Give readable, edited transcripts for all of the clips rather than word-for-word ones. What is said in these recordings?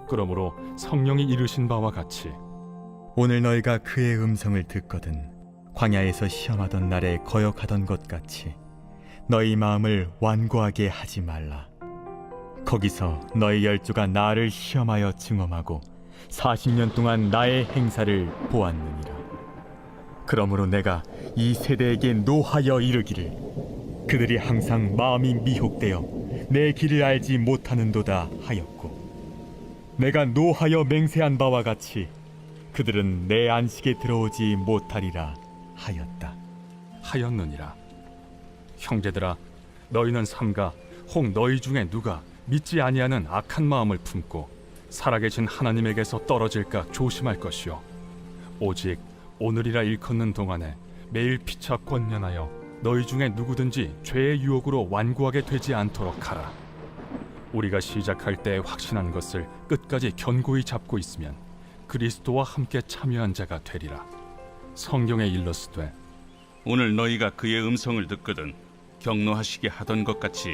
그러므로 성령이 이르신 바와 같이 오늘 너희가 그의 음성을 듣거든 광야에서 시험하던 날에 거역하던 것 같이 너희 마음을 완고하게 하지 말라. 거기서 너희 열조가 나를 시험하여 증험하고 40년 동안 나의 행사를 보았느니라. 그러므로 내가 이 세대에게 노하여 이르기를 그들이 항상 마음이 미혹되어 내 길을 알지 못하는도다 하였고, 내가 노하여 맹세한 바와 같이 그들은 내 안식에 들어오지 못하리라 하였느니라. 형제들아, 너희는 삼가 혹 너희 중에 누가 믿지 아니하는 악한 마음을 품고 살아계신 하나님에게서 떨어질까 조심할 것이요, 오직 오늘이라 일컫는 동안에 매일 피차 권면하여 너희 중에 누구든지 죄의 유혹으로 완고하게 되지 않도록 하라. 우리가 시작할 때 확신한 것을 끝까지 견고히 잡고 있으면 그리스도와 함께 참여한 자가 되리라. 성경에 일렀으되 오늘 너희가 그의 음성을 듣거든 격노하시게 하던 것 같이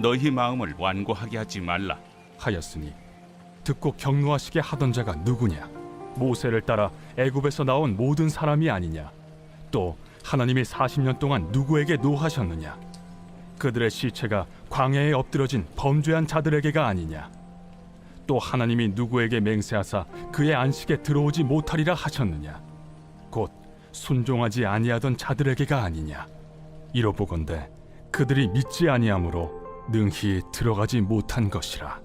너희 마음을 완고하게 하지 말라 하였으니, 듣고 격노하시게 하던 자가 누구냐? 모세를 따라 애굽에서 나온 모든 사람이 아니냐? 또 하나님이 40년 동안 누구에게 노하셨느냐? 그들의 시체가 광야에 엎드러진 범죄한 자들에게가 아니냐? 또 하나님이 누구에게 맹세하사 그의 안식에 들어오지 못하리라 하셨느냐? 곧 순종하지 아니하던 자들에게가 아니냐? 이로보건대 그들이 믿지 아니하므로 능히 들어가지 못한 것이라.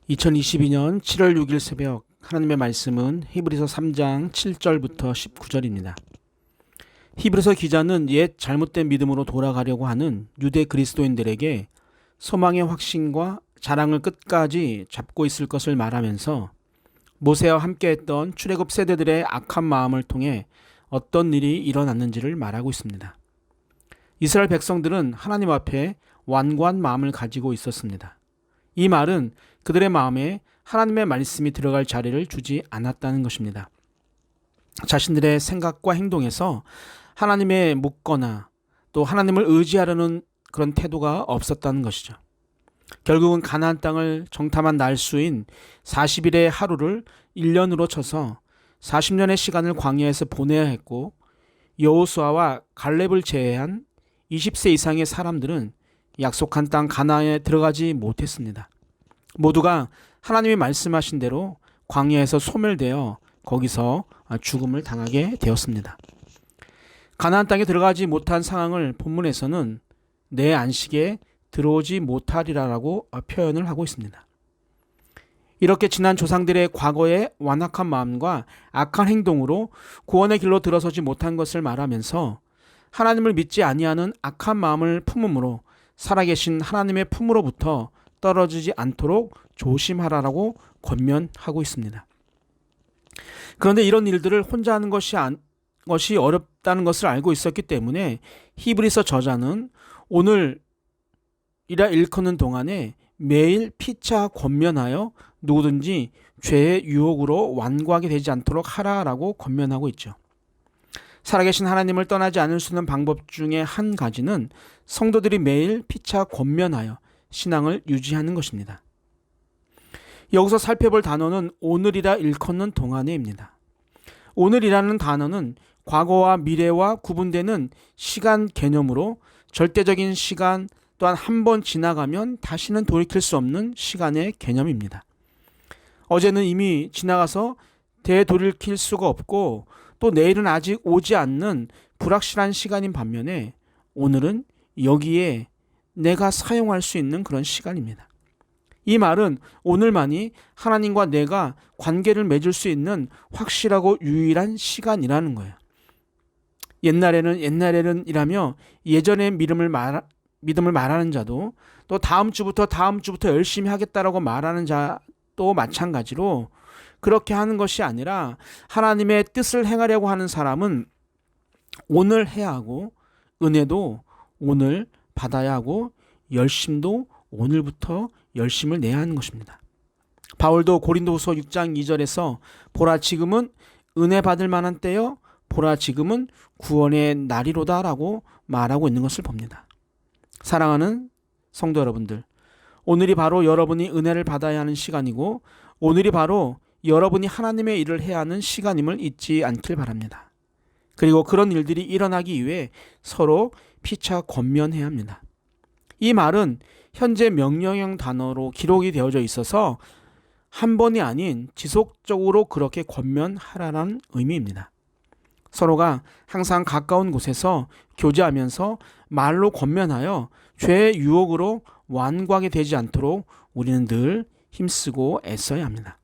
(2022년 7월 6일) 새벽 하나님의 말씀은 히브리서 3장 7절부터 19절입니다. 히브리서 기자는 옛 잘못된 믿음으로 돌아가려고 하는 유대 그리스도인들에게 소망의 확신과 자랑을 끝까지 잡고 있을 것을 말하면서 모세와 함께했던 출애굽 세대들의 악한 마음을 통해 어떤 일이 일어났는지를 말하고 있습니다. 이스라엘 백성들은 하나님 앞에 완고한 마음을 가지고 있었습니다. 이 말은 그들의 마음에 하나님의 말씀이 들어갈 자리를 주지 않았다는 것입니다. 자신들의 생각과 행동에서 하나님에 묻거나 또 하나님을 의지하려는 그런 태도가 없었다는 것이죠. 결국은 가나안 땅을 정탐한 날수인 40일의 하루를 1년으로 쳐서 40년의 시간을 광야에서 보내야 했고, 여호수아와 갈렙을 제외한 20세 이상의 사람들은 약속한 땅 가나안에 들어가지 못했습니다. 모두가 하나님이 말씀하신 대로 광야에서 소멸되어 거기서 죽음을 당하게 되었습니다. 가나안 땅에 들어가지 못한 상황을 본문에서는 내 안식에 들어오지 못하리라라고 표현을 하고 있습니다. 이렇게 지난 조상들의 과거의 완악한 마음과 악한 행동으로 구원의 길로 들어서지 못한 것을 말하면서 하나님을 믿지 아니하는 악한 마음을 품음으로 살아계신 하나님의 품으로부터 떨어지지 않도록 조심하라라고 권면하고 있습니다. 그런데 이런 일들을 혼자 하는 것이 어렵다는 것을 알고 있었기 때문에 히브리서 저자는 오늘이라 일컫는 동안에 매일 피차 권면하여 누구든지 죄의 유혹으로 완고하게 되지 않도록 하라라고 권면하고 있죠. 살아계신 하나님을 떠나지 않을 수 있는 방법 중에 한 가지는 성도들이 매일 피차 권면하여 신앙을 유지하는 것입니다. 여기서 살펴볼 단어는 오늘이라 일컫는 동안에입니다. 오늘이라는 단어는 과거와 미래와 구분되는 시간 개념으로 절대적인 시간, 또한 한 번 지나가면 다시는 돌이킬 수 없는 시간의 개념입니다. 어제는 이미 지나가서 되돌이킬 수가 없고, 또 내일은 아직 오지 않는 불확실한 시간인 반면에 오늘은 여기에 내가 사용할 수 있는 그런 시간입니다. 이 말은 오늘만이 하나님과 내가 관계를 맺을 수 있는 확실하고 유일한 시간이라는 거예요. 옛날에는 이라며 예전의 믿음을 말하는 자도, 또 다음 주부터 열심히 하겠다라고 말하는 자도 마찬가지로 그렇게 하는 것이 아니라 하나님의 뜻을 행하려고 하는 사람은 오늘 해야 하고, 은혜도 오늘 받아야 하고 열심도 오늘부터 열심을 내야 하는 것입니다. 바울도 고린도후서 6장 2절에서 보라 지금은 은혜 받을 만한 때요 보라 지금은 구원의 날이로다라고 말하고 있는 것을 봅니다. 사랑하는 성도 여러분들, 오늘이 바로 여러분이 은혜를 받아야 하는 시간이고 오늘이 바로 여러분이 하나님의 일을 해야 하는 시간임을 잊지 않길 바랍니다. 그리고 그런 일들이 일어나기 위해 서로 피차 권면해야 합니다. 이 말은 현재 명령형 단어로 기록이 되어져 있어서 한 번이 아닌 지속적으로 그렇게 권면하라는 의미입니다. 서로가 항상 가까운 곳에서 교제하면서 말로 권면하여 죄의 유혹으로 완고하게 되지 않도록 우리는 늘 힘쓰고 애써야 합니다.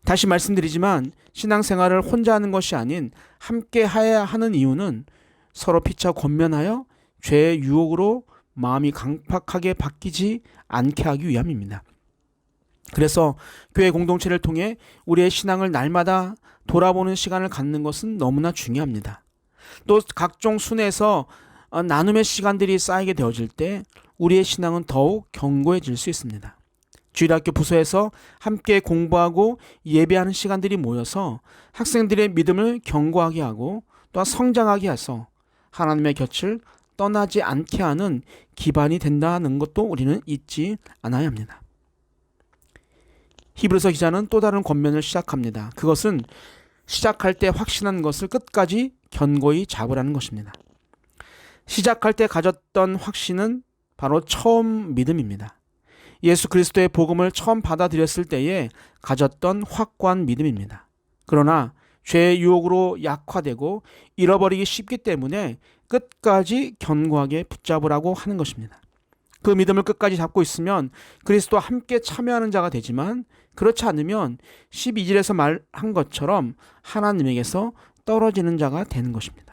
다시 말씀드리지만 신앙생활을 혼자 하는 것이 아닌 함께 해야 하는 이유는 서로 피차 권면하여 죄의 유혹으로 마음이 강팍하게 바뀌지 않게 하기 위함입니다. 그래서 교회 공동체를 통해 우리의 신앙을 날마다 돌아보는 시간을 갖는 것은 너무나 중요합니다. 또 각종 순회에서 나눔의 시간들이 쌓이게 되어질 때 우리의 신앙은 더욱 견고해질 수 있습니다. 주일학교 부서에서 함께 공부하고 예배하는 시간들이 모여서 학생들의 믿음을 견고하게 하고 또한 성장하게 해서 하나님의 곁을 떠나지 않게 하는 기반이 된다는 것도 우리는 잊지 않아야 합니다. 히브리서 기자는 또 다른 권면을 시작합니다. 그것은 시작할 때 확신한 것을 끝까지 견고히 잡으라는 것입니다. 시작할 때 가졌던 확신은 바로 처음 믿음입니다. 예수 그리스도의 복음을 처음 받아들였을 때에 가졌던 확고한 믿음입니다. 그러나 죄의 유혹으로 약화되고 잃어버리기 쉽기 때문에 끝까지 견고하게 붙잡으라고 하는 것입니다. 그 믿음을 끝까지 잡고 있으면 그리스도와 함께 참여하는 자가 되지만 그렇지 않으면 12절에서 말한 것처럼 하나님에게서 떨어지는 자가 되는 것입니다.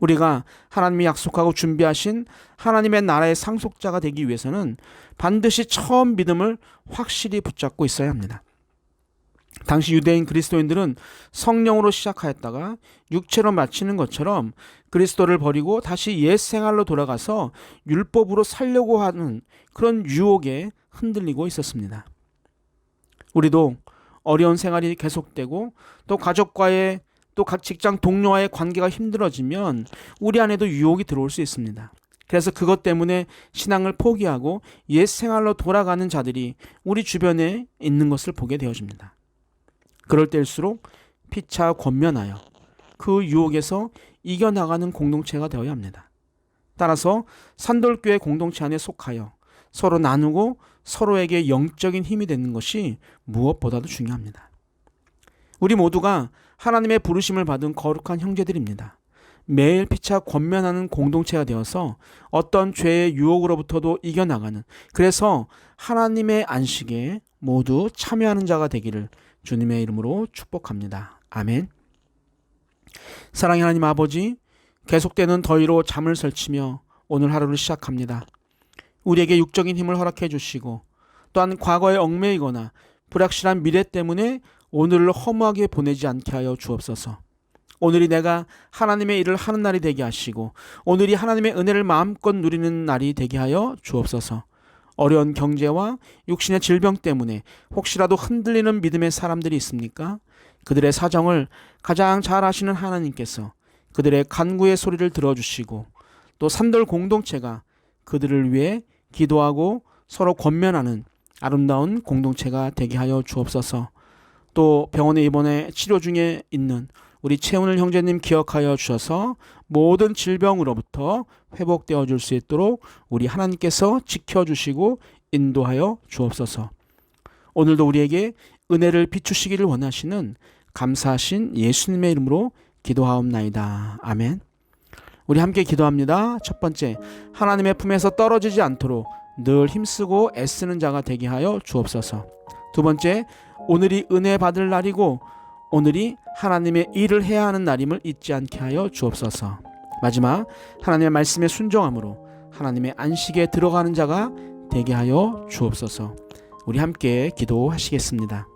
우리가 하나님이 약속하고 준비하신 하나님의 나라의 상속자가 되기 위해서는 반드시 처음 믿음을 확실히 붙잡고 있어야 합니다. 당시 유대인 그리스도인들은 성령으로 시작하였다가 육체로 마치는 것처럼 그리스도를 버리고 다시 옛 생활로 돌아가서 율법으로 살려고 하는 그런 유혹에 흔들리고 있었습니다. 우리도 어려운 생활이 계속되고 또 가족과의 또 각 직장 동료와의 관계가 힘들어지면 우리 안에도 유혹이 들어올 수 있습니다. 그래서 그것 때문에 신앙을 포기하고 옛 생활로 돌아가는 자들이 우리 주변에 있는 것을 보게 되어집니다. 그럴 때일수록 피차 권면하여 그 유혹에서 이겨나가는 공동체가 되어야 합니다. 따라서 산돌교회 공동체 안에 속하여 서로 나누고 서로에게 영적인 힘이 되는 것이 무엇보다도 중요합니다. 우리 모두가 하나님의 부르심을 받은 거룩한 형제들입니다. 매일 피차 권면하는 공동체가 되어서 어떤 죄의 유혹으로부터도 이겨나가는, 그래서 하나님의 안식에 모두 참여하는 자가 되기를 주님의 이름으로 축복합니다. 아멘. 사랑의 하나님 아버지, 계속되는 더위로 잠을 설치며 오늘 하루를 시작합니다. 우리에게 육적인 힘을 허락해 주시고 또한 과거에 얽매이거나 불확실한 미래 때문에 오늘을 허무하게 보내지 않게 하여 주옵소서. 오늘이 내가 하나님의 일을 하는 날이 되게 하시고 오늘이 하나님의 은혜를 마음껏 누리는 날이 되게 하여 주옵소서. 어려운 경제와 육신의 질병 때문에 혹시라도 흔들리는 믿음의 사람들이 있습니까? 그들의 사정을 가장 잘 아시는 하나님께서 그들의 간구의 소리를 들어주시고 또 산돌 공동체가 그들을 위해 기도하고 서로 권면하는 아름다운 공동체가 되게 하여 주옵소서. 또 병원에 입원해 치료 중에 있는 우리 최훈을 형제님 기억하여 주셔서 모든 질병으로부터 회복되어 줄 수 있도록 우리 하나님께서 지켜주시고 인도하여 주옵소서. 오늘도 우리에게 은혜를 비추시기를 원하시는 감사하신 예수님의 이름으로 기도하옵나이다. 아멘. 우리 함께 기도합니다. 첫 번째, 하나님의 품에서 떨어지지 않도록 늘 힘쓰고 애쓰는 자가 되게 하여 주옵소서. 두 번째, 오늘이 은혜 받을 날이고 오늘이 하나님의 일을 해야 하는 날임을 잊지 않게 하여 주옵소서. 마지막, 하나님의 말씀에 순종함으로 하나님의 안식에 들어가는 자가 되게 하여 주옵소서. 우리 함께 기도하시겠습니다.